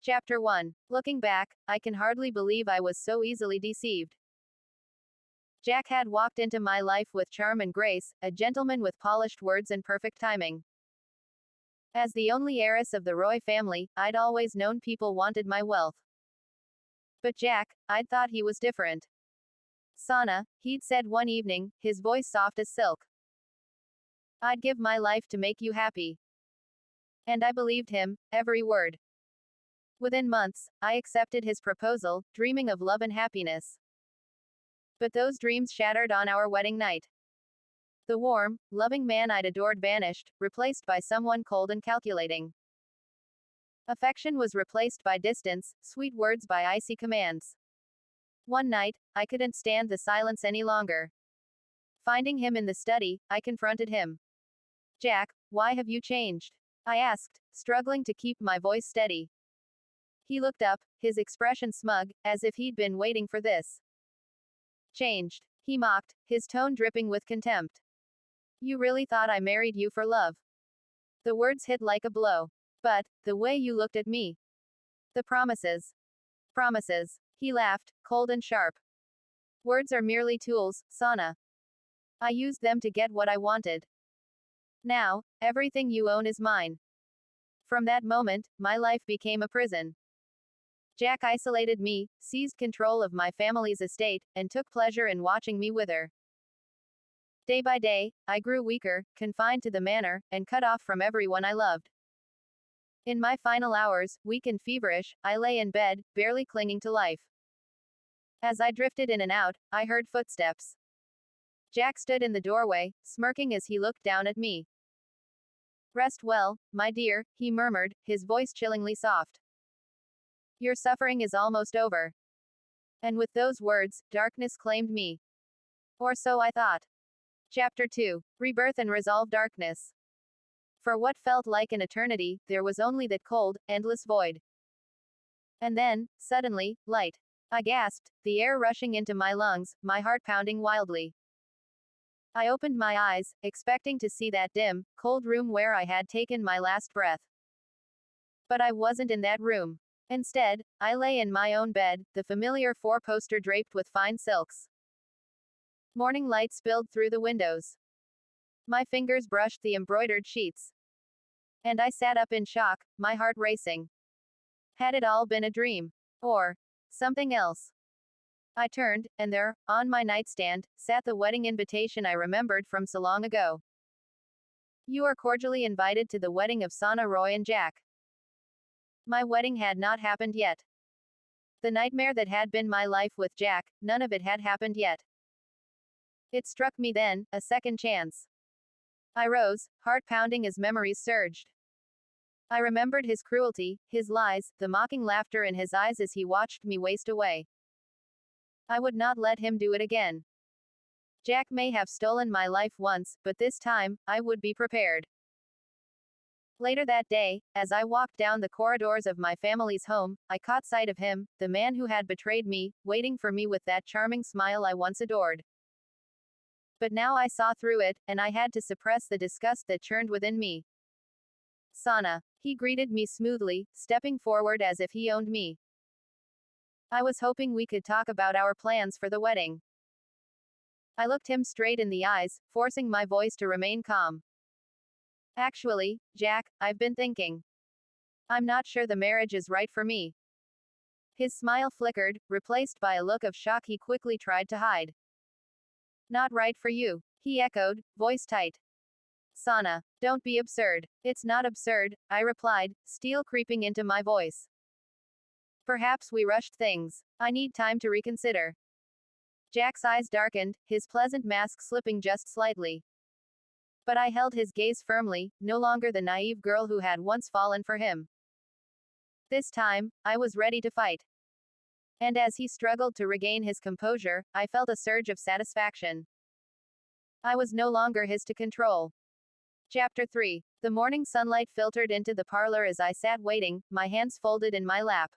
Chapter 1. Looking back, I can hardly believe I was so easily deceived. Jack had walked into my life with charm and grace, a gentleman with polished words and perfect timing. As the only heiress of the Roy family, I'd always known people wanted my wealth. But Jack, I'd thought he was different. Sana, he'd said one evening, his voice soft as silk. I'd give my life to make you happy. And I believed him, every word. Within months, I accepted his proposal, dreaming of love and happiness. But those dreams shattered on our wedding night. The warm, loving man I'd adored vanished, replaced by someone cold and calculating. Affection was replaced by distance, sweet words by icy commands. One night, I couldn't stand the silence any longer. Finding him in the study, I confronted him. Jack, why have you changed? I asked, struggling to keep my voice steady. He looked up, his expression smug, as if he'd been waiting for this. Changed, he mocked, his tone dripping with contempt. You really thought I married you for love? The words hit like a blow. But, the way you looked at me. The promises. Promises. He laughed, cold and sharp. Words are merely tools, Sana. I used them to get what I wanted. Now, everything you own is mine. From that moment, my life became a prison. Jack isolated me, seized control of my family's estate, and took pleasure in watching me wither. Day by day, I grew weaker, confined to the manor, and cut off from everyone I loved. In my final hours, weak and feverish, I lay in bed, barely clinging to life. As I drifted in and out, I heard footsteps. Jack stood in the doorway, smirking as he looked down at me. Rest well, my dear, he murmured, his voice chillingly soft. Your suffering is almost over. And with those words, darkness claimed me. Or so I thought. Chapter 2. Rebirth and Resolve. Darkness. For what felt like an eternity, there was only that cold, endless void. And then, suddenly, light. I gasped, the air rushing into my lungs, my heart pounding wildly. I opened my eyes, expecting to see that dim, cold room where I had taken my last breath. But I wasn't in that room. Instead, I lay in my own bed, the familiar four-poster draped with fine silks. Morning light spilled through the windows. My fingers brushed the embroidered sheets. And I sat up in shock, my heart racing. Had it all been a dream? Or something else? I turned, and there, on my nightstand, sat the wedding invitation I remembered from so long ago. You are cordially invited to the wedding of Sana, Roy and Jack. My wedding had not happened yet. The nightmare that had been my life with Jack, none of it had happened yet. It struck me then, a second chance. I rose, heart pounding as memories surged. I remembered his cruelty, his lies, the mocking laughter in his eyes as he watched me waste away. I would not let him do it again. Jack may have stolen my life once, but this time, I would be prepared. Later that day, as I walked down the corridors of my family's home, I caught sight of him, the man who had betrayed me, waiting for me with that charming smile I once adored. But now I saw through it, and I had to suppress the disgust that churned within me. Sana. He greeted me smoothly, stepping forward as if he owned me. I was hoping we could talk about our plans for the wedding. I looked him straight in the eyes, forcing my voice to remain calm. Actually, Jack, I've been thinking. I'm not sure the marriage is right for me. His smile flickered, replaced by a look of shock he quickly tried to hide. Not right for you, he echoed, voice tight. Sana, don't be absurd. It's not absurd, I replied, steel creeping into my voice. Perhaps we rushed things. I need time to reconsider. Jack's eyes darkened, his pleasant mask slipping just slightly. But I held his gaze firmly, no longer the naive girl who had once fallen for him. This time, I was ready to fight. And as he struggled to regain his composure, I felt a surge of satisfaction. I was no longer his to control. Chapter 3. The morning sunlight filtered into the parlor as I sat waiting, my hands folded in my lap.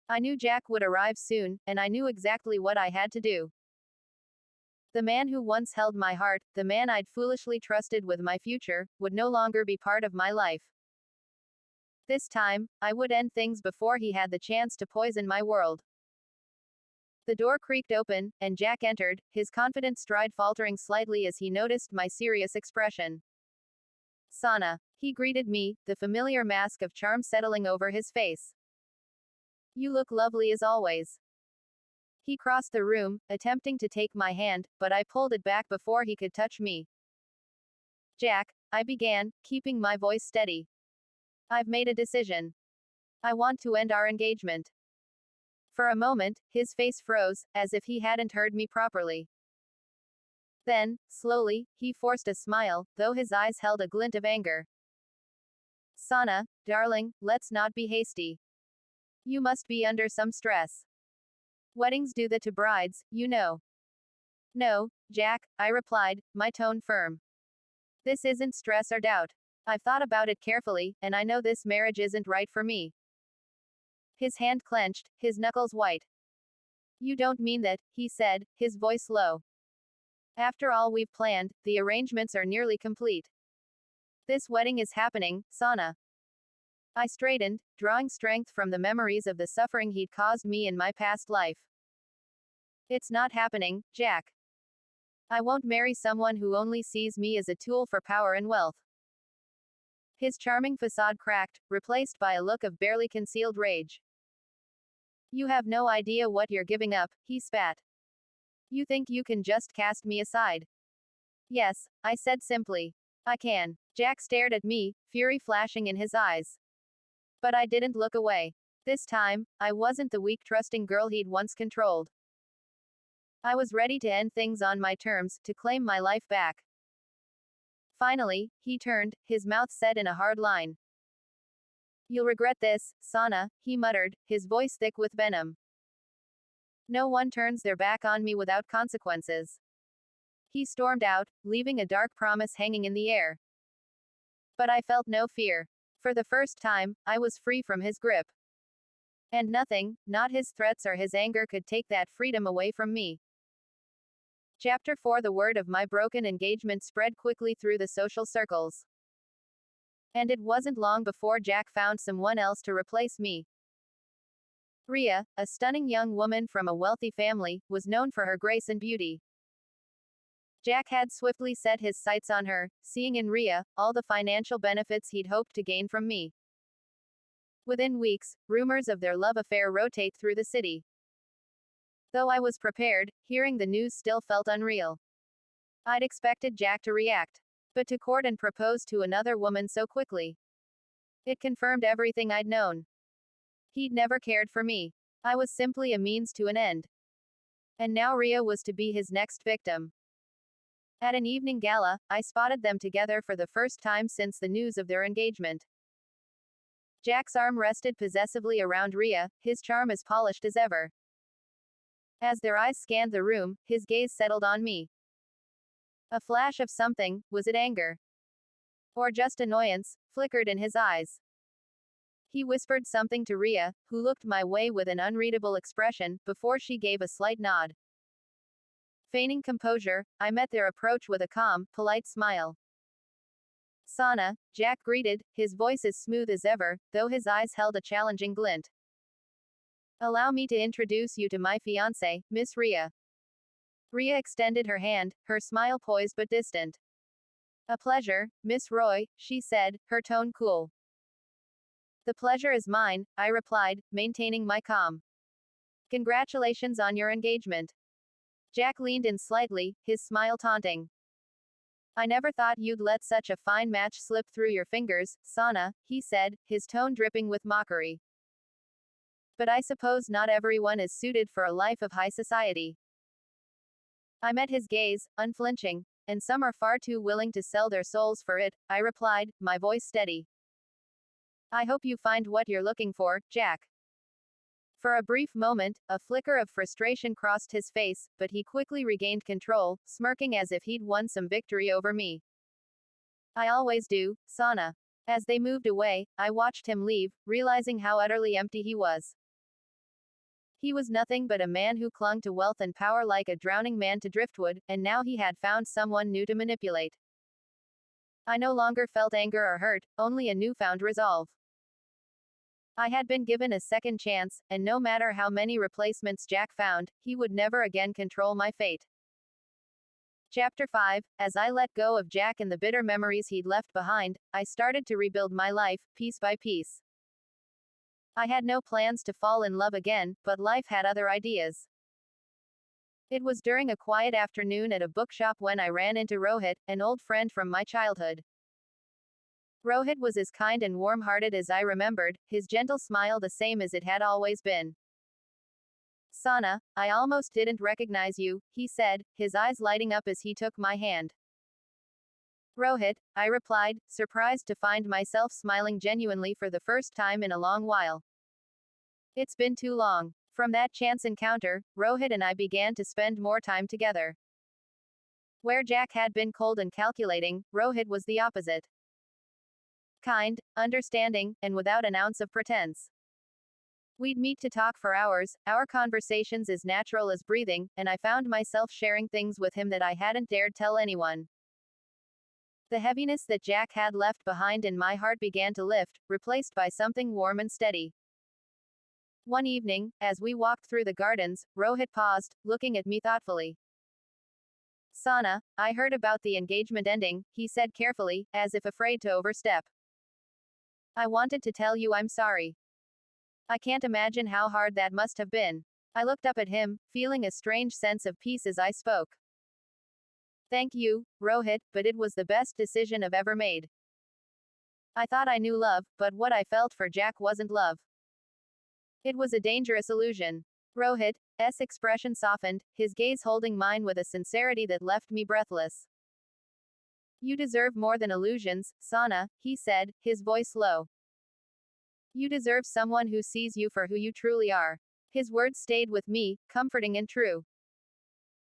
I knew Jack would arrive soon, and I knew exactly what I had to do. The man who once held my heart, the man I'd foolishly trusted with my future, would no longer be part of my life. This time, I would end things before he had the chance to poison my world. The door creaked open, and Jack entered, his confident stride faltering slightly as he noticed my serious expression. Sana. He greeted me, the familiar mask of charm settling over his face. You look lovely as always. He crossed the room, attempting to take my hand, but I pulled it back before he could touch me. Jack, I began, keeping my voice steady. I've made a decision. I want to end our engagement. For a moment, his face froze, as if he hadn't heard me properly. Then, slowly, he forced a smile, though his eyes held a glint of anger. Sana, darling, let's not be hasty. You must be under some stress. Weddings do that to brides, you know. No, Jack, I replied, my tone firm. This isn't stress or doubt. I've thought about it carefully, and I know this marriage isn't right for me. His hand clenched, his knuckles white. You don't mean that, he said, his voice low. After all we've planned, the arrangements are nearly complete. This wedding is happening, Sana. I straightened, drawing strength from the memories of the suffering he'd caused me in my past life. It's not happening, Jack. I won't marry someone who only sees me as a tool for power and wealth. His charming facade cracked, replaced by a look of barely concealed rage. You have no idea what you're giving up, he spat. You think you can just cast me aside? Yes, I said simply. I can. Jack stared at me, fury flashing in his eyes. But I didn't look away. This time, I wasn't the weak trusting girl he'd once controlled. I was ready to end things on my terms, to claim my life back. Finally, he turned, his mouth set in a hard line. You'll regret this, Sana, he muttered, his voice thick with venom. No one turns their back on me without consequences. He stormed out, leaving a dark promise hanging in the air. But I felt no fear. For the first time, I was free from his grip. And nothing, not his threats or his anger, could take that freedom away from me. Chapter 4. The word of my broken engagement spread quickly through the social circles. And it wasn't long before Jack found someone else to replace me. Ria, a stunning young woman from a wealthy family, was known for her grace and beauty. Jack had swiftly set his sights on her, seeing in Ria all the financial benefits he'd hoped to gain from me. Within weeks, rumors of their love affair rotate through the city. Though I was prepared, hearing the news still felt unreal. I'd expected Jack to react. But to court and propose to another woman so quickly. It confirmed everything I'd known. He'd never cared for me. I was simply a means to an end. And now Ria was to be his next victim. At an evening gala, I spotted them together for the first time since the news of their engagement. Jack's arm rested possessively around Ria, his charm as polished as ever. As their eyes scanned the room, his gaze settled on me. A flash of something, was it anger? Or just annoyance, flickered in his eyes. He whispered something to Ria, who looked my way with an unreadable expression, before she gave a slight nod. Feigning composure, I met their approach with a calm, polite smile. Sana, Jack greeted, his voice as smooth as ever, though his eyes held a challenging glint. Allow me to introduce you to my fiancée, Miss Ria. Ria extended her hand, her smile poised but distant. A pleasure, Miss Roy, she said, her tone cool. The pleasure is mine, I replied, maintaining my calm. Congratulations on your engagement. Jack leaned in slightly, his smile taunting. I never thought you'd let such a fine match slip through your fingers, Sana, he said, his tone dripping with mockery. But I suppose not everyone is suited for a life of high society. I met his gaze, unflinching, and some are far too willing to sell their souls for it, I replied, my voice steady. I hope you find what you're looking for, Jack. For a brief moment, a flicker of frustration crossed his face, but he quickly regained control, smirking as if he'd won some victory over me. I always do, Sana. As they moved away, I watched him leave, realizing how utterly empty he was. He was nothing but a man who clung to wealth and power like a drowning man to driftwood, and now he had found someone new to manipulate. I no longer felt anger or hurt, only a newfound resolve. I had been given a second chance, and no matter how many replacements Jack found, he would never again control my fate. Chapter 5. As I let go of Jack and the bitter memories he'd left behind, I started to rebuild my life, piece by piece. I had no plans to fall in love again, but life had other ideas. It was during a quiet afternoon at a bookshop when I ran into Rohit, an old friend from my childhood. Rohit was as kind and warm-hearted as I remembered, his gentle smile the same as it had always been. Sana, I almost didn't recognize you, he said, his eyes lighting up as he took my hand. Rohit, I replied, surprised to find myself smiling genuinely for the first time in a long while. It's been too long. From that chance encounter, Rohit and I began to spend more time together. Where Jack had been cold and calculating, Rohit was the opposite. Kind, understanding, and without an ounce of pretense. We'd meet to talk for hours, our conversations as natural as breathing, and I found myself sharing things with him that I hadn't dared tell anyone. The heaviness that Jack had left behind in my heart began to lift, replaced by something warm and steady. One evening, as we walked through the gardens, Rohit paused, looking at me thoughtfully. Sana, I heard about the engagement ending, he said carefully, as if afraid to overstep. I wanted to tell you I'm sorry. I can't imagine how hard that must have been. I looked up at him, feeling a strange sense of peace as I spoke. Thank you, Rohit, but it was the best decision I've ever made. I thought I knew love, but what I felt for Jack wasn't love. It was a dangerous illusion. Rohit's expression softened, his gaze holding mine with a sincerity that left me breathless. You deserve more than illusions, Sana, he said, his voice low. You deserve someone who sees you for who you truly are. His words stayed with me, comforting and true.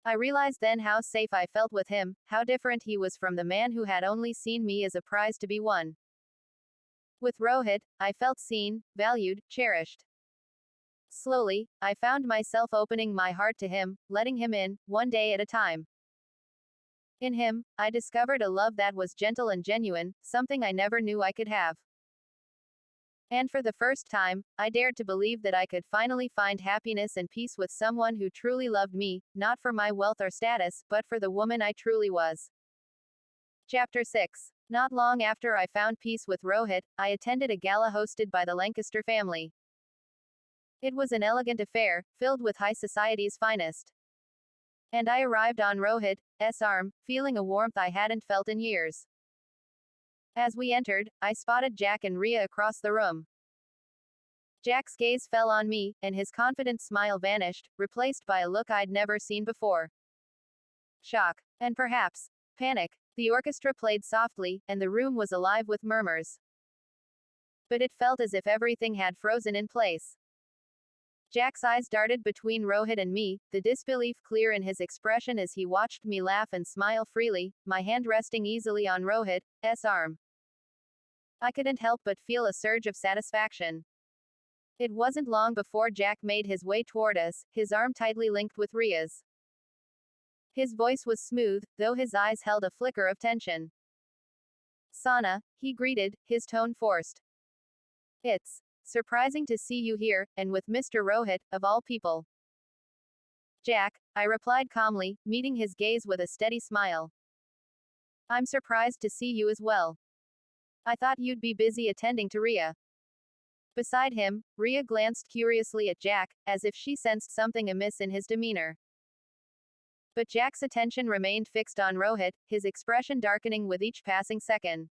I realized then how safe I felt with him, how different he was from the man who had only seen me as a prize to be won. With Rohit, I felt seen, valued, cherished. Slowly, I found myself opening my heart to him, letting him in, one day at a time. In him, I discovered a love that was gentle and genuine, something I never knew I could have. And for the first time, I dared to believe that I could finally find happiness and peace with someone who truly loved me, not for my wealth or status, but for the woman I truly was. Chapter 6. Not long after I found peace with Rohit, I attended a gala hosted by the Lancaster family. It was an elegant affair, filled with high society's finest. And I arrived on Rohit's arm, feeling a warmth I hadn't felt in years. As we entered, I spotted Jack and Ria across the room. Jack's gaze fell on me, and his confident smile vanished, replaced by a look I'd never seen before. Shock. And perhaps panic. The orchestra played softly, and the room was alive with murmurs. But it felt as if everything had frozen in place. Jack's eyes darted between Rohit and me, the disbelief clear in his expression as he watched me laugh and smile freely, my hand resting easily on Rohit's arm. I couldn't help but feel a surge of satisfaction. It wasn't long before Jack made his way toward us, his arm tightly linked with Ria's. His voice was smooth, though his eyes held a flicker of tension. Sana, he greeted, his tone forced. It's surprising to see you here, and with Mr. Rohit, of all people. Jack, I replied calmly, meeting his gaze with a steady smile. I'm surprised to see you as well. I thought you'd be busy attending to Ria. Beside him, Ria glanced curiously at Jack, as if she sensed something amiss in his demeanor. But Jack's attention remained fixed on Rohit, his expression darkening with each passing second.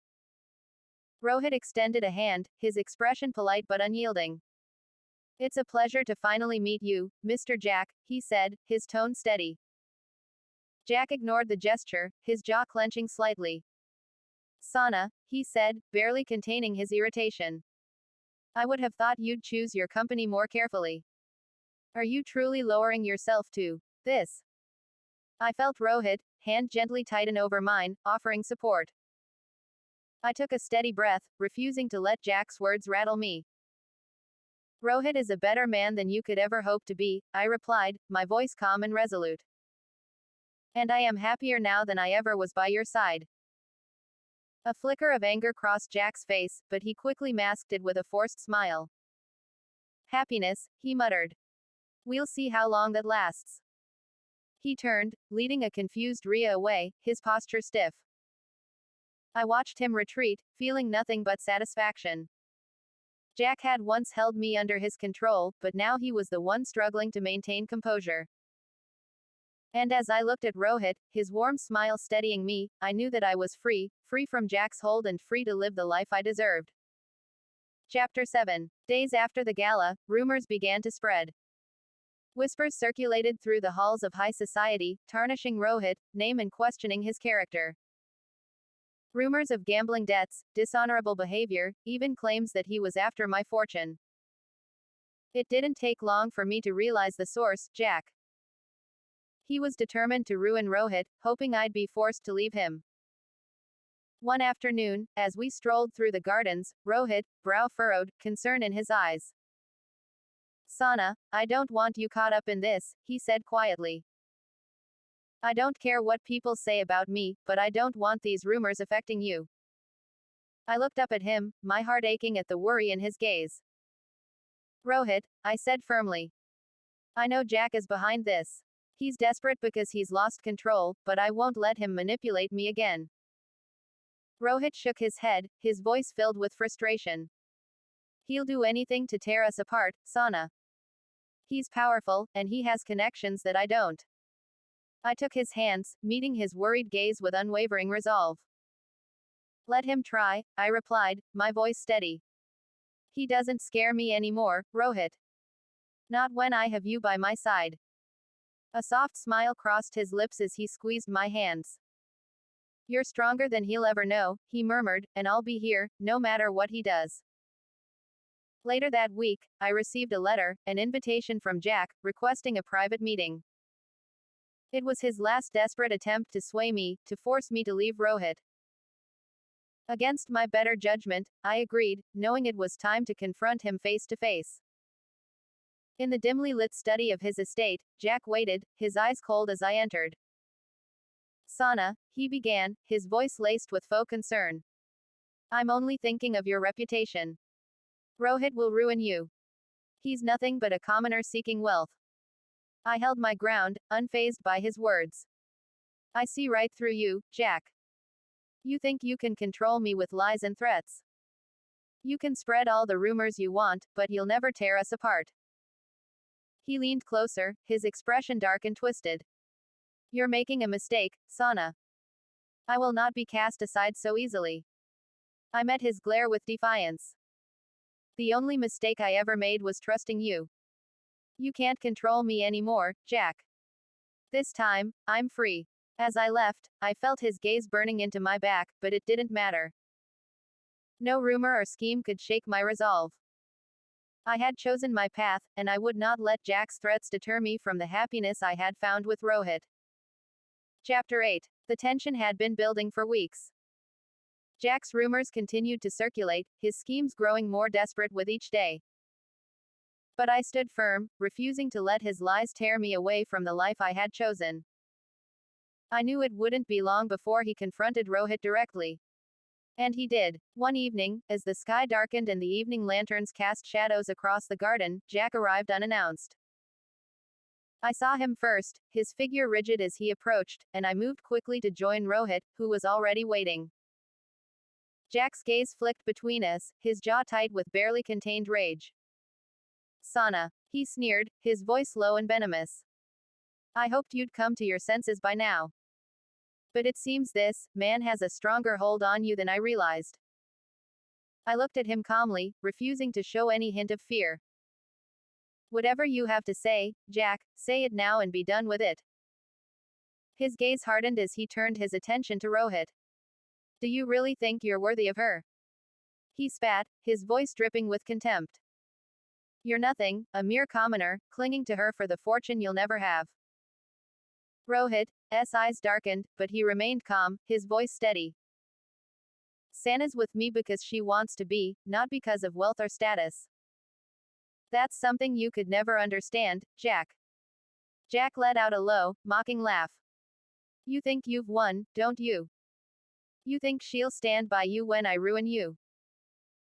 Rohit extended a hand, his expression polite but unyielding. It's a pleasure to finally meet you, Mr. Jack, he said, his tone steady. Jack ignored the gesture, his jaw clenching slightly. Sana, he said, barely containing his irritation. I would have thought you'd choose your company more carefully. Are you truly lowering yourself to this? I felt Rohit, hand gently tighten over mine, offering support. I took a steady breath, refusing to let Jack's words rattle me. Rohit is a better man than you could ever hope to be, I replied, my voice calm and resolute. And I am happier now than I ever was by your side. A flicker of anger crossed Jack's face, but he quickly masked it with a forced smile. Happiness, he muttered. We'll see how long that lasts. He turned, leading a confused Rhea away, his posture stiff. I watched him retreat, feeling nothing but satisfaction. Jack had once held me under his control, but now he was the one struggling to maintain composure. And as I looked at Rohit, his warm smile steadying me, I knew that I was free, free from Jack's hold and free to live the life I deserved. Chapter 7. Days after the gala, rumors began to spread. Whispers circulated through the halls of high society, tarnishing Rohit's name and questioning his character. Rumors of gambling debts, dishonorable behavior, even claims that he was after my fortune. It didn't take long for me to realize the source, Jack. He was determined to ruin Rohit, hoping I'd be forced to leave him. One afternoon, as we strolled through the gardens, Rohit, brow furrowed, concern in his eyes. Sana, I don't want you caught up in this, he said quietly. I don't care what people say about me, but I don't want these rumors affecting you. I looked up at him, my heart aching at the worry in his gaze. Rohit, I said firmly. I know Jack is behind this. He's desperate because he's lost control, but I won't let him manipulate me again. Rohit shook his head, his voice filled with frustration. He'll do anything to tear us apart, Sana. He's powerful, and he has connections that I don't. I took his hands, meeting his worried gaze with unwavering resolve. Let him try, I replied, my voice steady. He doesn't scare me anymore, Rohit. Not when I have you by my side. A soft smile crossed his lips as he squeezed my hands. You're stronger than he'll ever know, he murmured, and I'll be here, no matter what he does. Later that week, I received a letter, an invitation from Jack, requesting a private meeting. It was his last desperate attempt to sway me, to force me to leave Rohit. Against my better judgment, I agreed, knowing it was time to confront him face to face. In the dimly lit study of his estate, Jack waited, his eyes cold as I entered. Sana, he began, his voice laced with faux concern. I'm only thinking of your reputation. Rohit will ruin you. He's nothing but a commoner seeking wealth. I held my ground, unfazed by his words. I see right through you, Jack. You think you can control me with lies and threats. You can spread all the rumors you want, but you'll never tear us apart. He leaned closer, his expression dark and twisted. You're making a mistake, Sana. I will not be cast aside so easily. I met his glare with defiance. The only mistake I ever made was trusting you. You can't control me anymore, Jack. This time, I'm free. As I left, I felt his gaze burning into my back, but it didn't matter. No rumor or scheme could shake my resolve. I had chosen my path, and I would not let Jack's threats deter me from the happiness I had found with Rohit. Chapter 8. The tension had been building for weeks. Jack's rumors continued to circulate, his schemes growing more desperate with each day. But I stood firm, refusing to let his lies tear me away from the life I had chosen. I knew it wouldn't be long before he confronted Rohit directly. And he did. One evening, as the sky darkened and the evening lanterns cast shadows across the garden, Jack arrived unannounced. I saw him first, his figure rigid as he approached, and I moved quickly to join Rohit, who was already waiting. Jack's gaze flicked between us, his jaw tight with barely contained rage. Sana, he sneered, his voice low and venomous. I hoped you'd come to your senses by now. But it seems this man has a stronger hold on you than I realized. I looked at him calmly, refusing to show any hint of fear. Whatever you have to say, Jack, say it now and be done with it. His gaze hardened as he turned his attention to Rohit. Do you really think you're worthy of her? He spat, his voice dripping with contempt. You're nothing, a mere commoner, clinging to her for the fortune you'll never have. Rohit's eyes darkened, but he remained calm, his voice steady. Sana's with me because she wants to be, not because of wealth or status. That's something you could never understand, Jack. Jack let out a low, mocking laugh. You think you've won, don't you? You think she'll stand by you when I ruin you?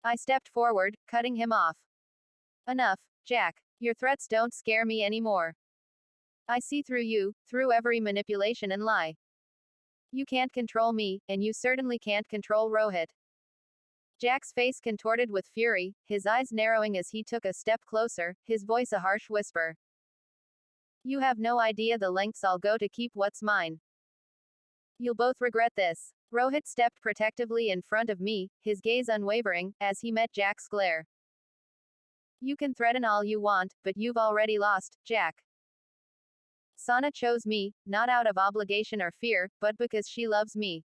I stepped forward, cutting him off. Enough. Jack, your threats don't scare me anymore. I see through you, through every manipulation and lie. You can't control me, and you certainly can't control Rohit. Jack's face contorted with fury, his eyes narrowing as he took a step closer, his voice a harsh whisper. You have no idea the lengths I'll go to keep what's mine. You'll both regret this. Rohit stepped protectively in front of me, his gaze unwavering, as he met Jack's glare. You can threaten all you want, but you've already lost, Jack. Sana chose me, not out of obligation or fear, but because she loves me.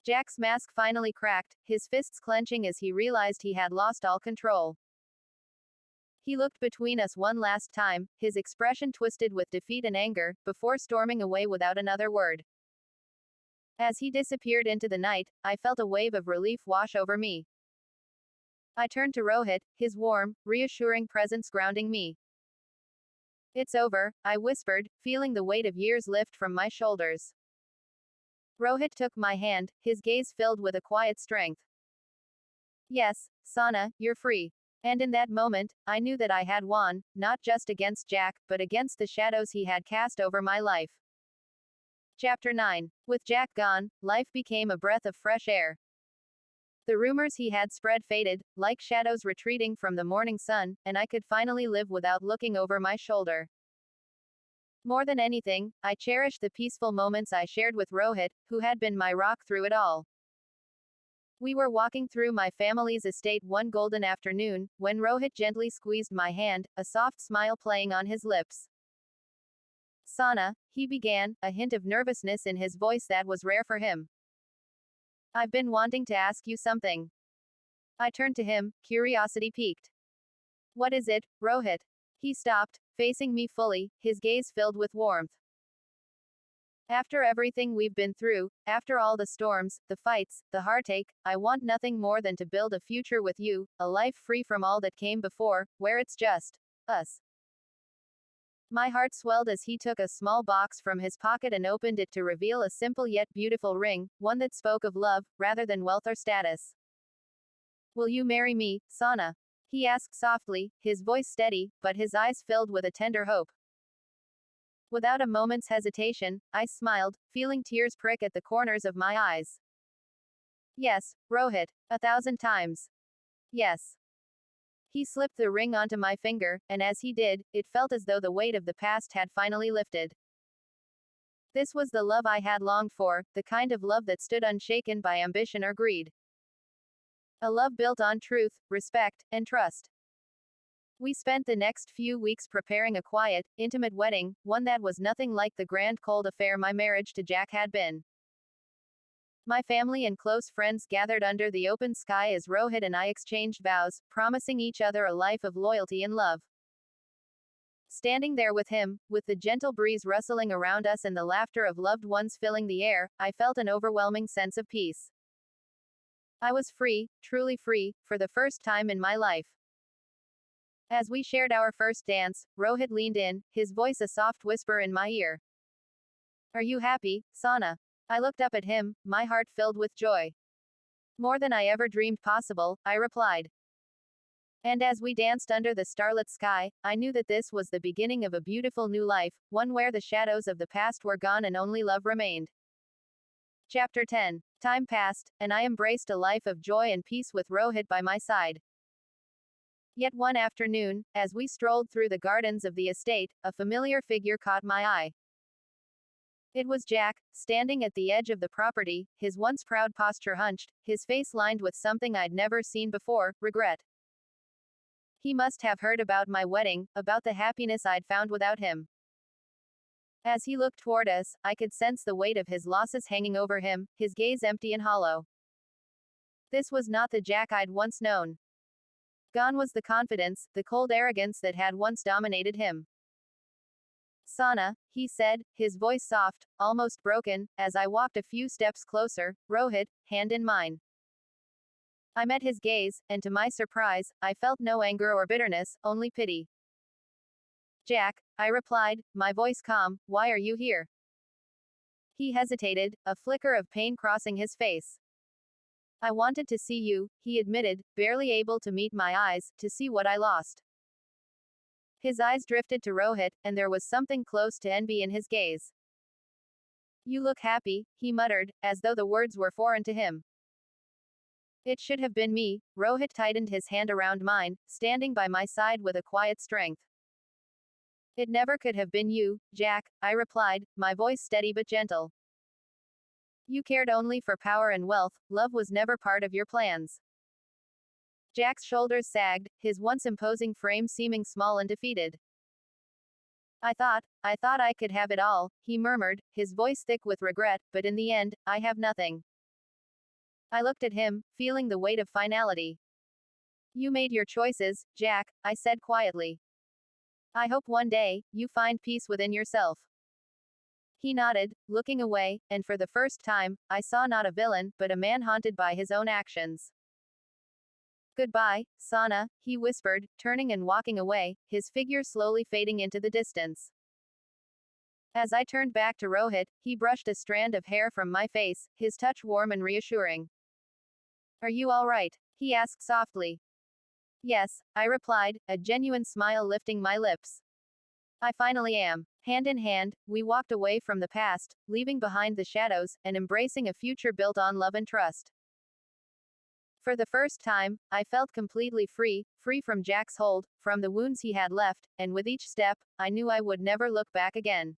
Jack's mask finally cracked, his fists clenching as he realized he had lost all control. He looked between us one last time, his expression twisted with defeat and anger, before storming away without another word. As he disappeared into the night, I felt a wave of relief wash over me. I turned to Rohit, his warm, reassuring presence grounding me. It's over, I whispered, feeling the weight of years lift from my shoulders. Rohit took my hand, his gaze filled with a quiet strength. Yes, Sana, you're free. And in that moment, I knew that I had won, not just against Jack, but against the shadows he had cast over my life. Chapter 9. With Jack gone, life became a breath of fresh air. The rumors he had spread faded, like shadows retreating from the morning sun, and I could finally live without looking over my shoulder. More than anything, I cherished the peaceful moments I shared with Rohit, who had been my rock through it all. We were walking through my family's estate one golden afternoon, when Rohit gently squeezed my hand, a soft smile playing on his lips. Sana, he began, a hint of nervousness in his voice that was rare for him. I've been wanting to ask you something. I turned to him, curiosity piqued. What is it, Rohit? He stopped, facing me fully, his gaze filled with warmth. After everything we've been through, after all the storms, the fights, the heartache, I want nothing more than to build a future with you, a life free from all that came before, where it's just us. My heart swelled as he took a small box from his pocket and opened it to reveal a simple yet beautiful ring, one that spoke of love, rather than wealth or status. Will you marry me, Sana? He asked softly, his voice steady, but his eyes filled with a tender hope. Without a moment's hesitation, I smiled, feeling tears prick at the corners of my eyes. Yes, Rohit, 1,000 times. Yes. He slipped the ring onto my finger, and as he did, it felt as though the weight of the past had finally lifted. This was the love I had longed for, the kind of love that stood unshaken by ambition or greed. A love built on truth, respect, and trust. We spent the next few weeks preparing a quiet, intimate wedding, one that was nothing like the grand cold affair my marriage to Jack had been. My family and close friends gathered under the open sky as Rohit and I exchanged vows, promising each other a life of loyalty and love. Standing there with him, with the gentle breeze rustling around us and the laughter of loved ones filling the air, I felt an overwhelming sense of peace. I was free, truly free, for the first time in my life. As we shared our first dance, Rohit leaned in, his voice a soft whisper in my ear. Are you happy, Sana? I looked up at him, my heart filled with joy. More than I ever dreamed possible, I replied. And as we danced under the starlit sky, I knew that this was the beginning of a beautiful new life, one where the shadows of the past were gone and only love remained. Chapter 10. Time passed, and I embraced a life of joy and peace with Rohit by my side. Yet one afternoon, as we strolled through the gardens of the estate, a familiar figure caught my eye. It was Jack, standing at the edge of the property, his once proud posture hunched, his face lined with something I'd never seen before, regret. He must have heard about my wedding, about the happiness I'd found without him. As he looked toward us, I could sense the weight of his losses hanging over him, his gaze empty and hollow. This was not the Jack I'd once known. Gone was the confidence, the cold arrogance that had once dominated him. Sana, he said, his voice soft, almost broken, as I walked a few steps closer, Rohit, hand in mine. I met his gaze, and to my surprise, I felt no anger or bitterness, only pity. Jack, I replied, my voice calm, why are you here? He hesitated, a flicker of pain crossing his face. I wanted to see you, he admitted, barely able to meet my eyes, to see what I lost. His eyes drifted to Rohit, and there was something close to envy in his gaze. You look happy, he muttered, as though the words were foreign to him. It should have been me. Rohit tightened his hand around mine, standing by my side with a quiet strength. It never could have been you, Jack, I replied, my voice steady but gentle. You cared only for power and wealth, love was never part of your plans. Jack's shoulders sagged, his once imposing frame seeming small and defeated. I thought I could have it all, he murmured, his voice thick with regret, but in the end, I have nothing. I looked at him, feeling the weight of finality. You made your choices, Jack, I said quietly. I hope one day, you find peace within yourself. He nodded, looking away, and for the first time, I saw not a villain, but a man haunted by his own actions. Goodbye, Sana, he whispered, turning and walking away, his figure slowly fading into the distance. As I turned back to Rohit, he brushed a strand of hair from my face, his touch warm and reassuring. Are you all right? He asked softly. Yes, I replied, a genuine smile lifting my lips. I finally am. Hand in hand, we walked away from the past, leaving behind the shadows, and embracing a future built on love and trust. For the first time, I felt completely free, free from Jack's hold, from the wounds he had left, and with each step, I knew I would never look back again.